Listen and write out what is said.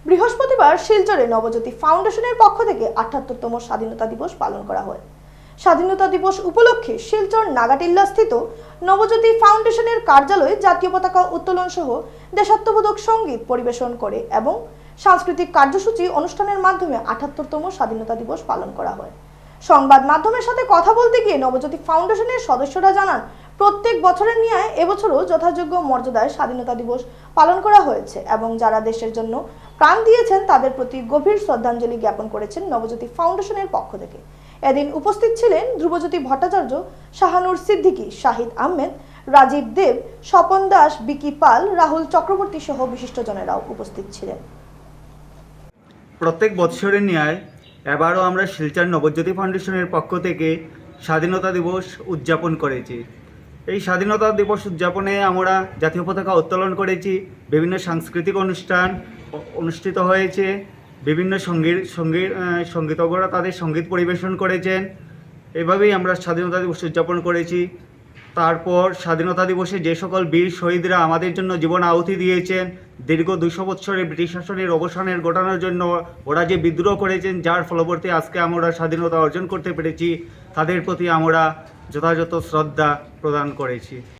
বৃহস্পতিবার শিলচরে নবজ্যোতি ফাউন্ডেশনের পক্ষ থেকে ৭৮তম স্বাধীনতা দিবস পালন করা হয়। স্বাধীনতা দিবস উপলক্ষে শিলচর নাগাটিল্লা স্থিত নবজ্যোতি ফাউন্ডেশনের কার্যালয়ে জাতীয় পতাকা উত্তোলন সহ দেশাত্মবোধক সঙ্গীত পরিবেশন করে এবং সাংস্কৃতিক কার্যসূচি অনুষ্ঠানের মাধ্যমে ৭৮তম স্বাধীনতা দিবস পালন করা হয়। সংবাদ মাধ্যমের সাথে কথা বলতে গিয়ে নবজ্যোতি ফাউন্ডেশনের সদস্যরা জানান, প্রত্যেক বছরের ন্যায় এবছরও যথাযোগ্য মর্যাদায় স্বাধীনতা দিবস পালন করা হয়েছে এবং যারা দেশের জন্য প্রাণ দিয়েছেন তাদের প্রতি গভীর শ্রদ্ধাঞ্জলি জ্ঞাপন করেছেন নবজ্যোতি ফাউন্ডেশনের পক্ষ থেকে। এদিন উপস্থিত ছিলেন ধ্রুবজ্যোতি ভট্টাচার্য, শাহানুর সিদ্দিকী, শাহিদ আহমেদ, রাজীব দেব, স্বপন দাস, বিকি পাল, রাহুল চক্রবর্তী সহ বিশিষ্টজনেরাও উপস্থিত ছিলেন। প্রত্যেক বৎসরের ন্যায় এবারও আমরা শিলচর নবজ্যোতি ফাউন্ডেশনের পক্ষ থেকে স্বাধীনতা দিবস উদযাপন করেছি। এই স্বাধীনতা দিবস উদযাপনে আমরা জাতীয় পতাকা উত্তোলন করেছি, বিভিন্ন সাংস্কৃতিক অনুষ্ঠান অনুষ্ঠিত হয়েছে, বিভিন্ন সঙ্গীতজ্ঞরা তাদের সঙ্গীত পরিবেশন করেছেন। এভাবেই আমরা স্বাধীনতা দিবস উদযাপন করেছি। তারপর স্বাধীনতা দিবসে যে সকল বীর শহীদরা আমাদের জন্য জীবন আহুতি দিয়েছেন, দীর্ঘ ২০০ বৎসরের ব্রিটিশ শাসনের অবসানের ঘটানোর জন্য ওরা যে বিদ্রোহ করেছেন, যার ফলবর্তী আজকে আমরা স্বাধীনতা অর্জন করতে পেরেছি, তাদের প্রতি আমরা যথাযথ শ্রদ্ধা প্রদান করেছি।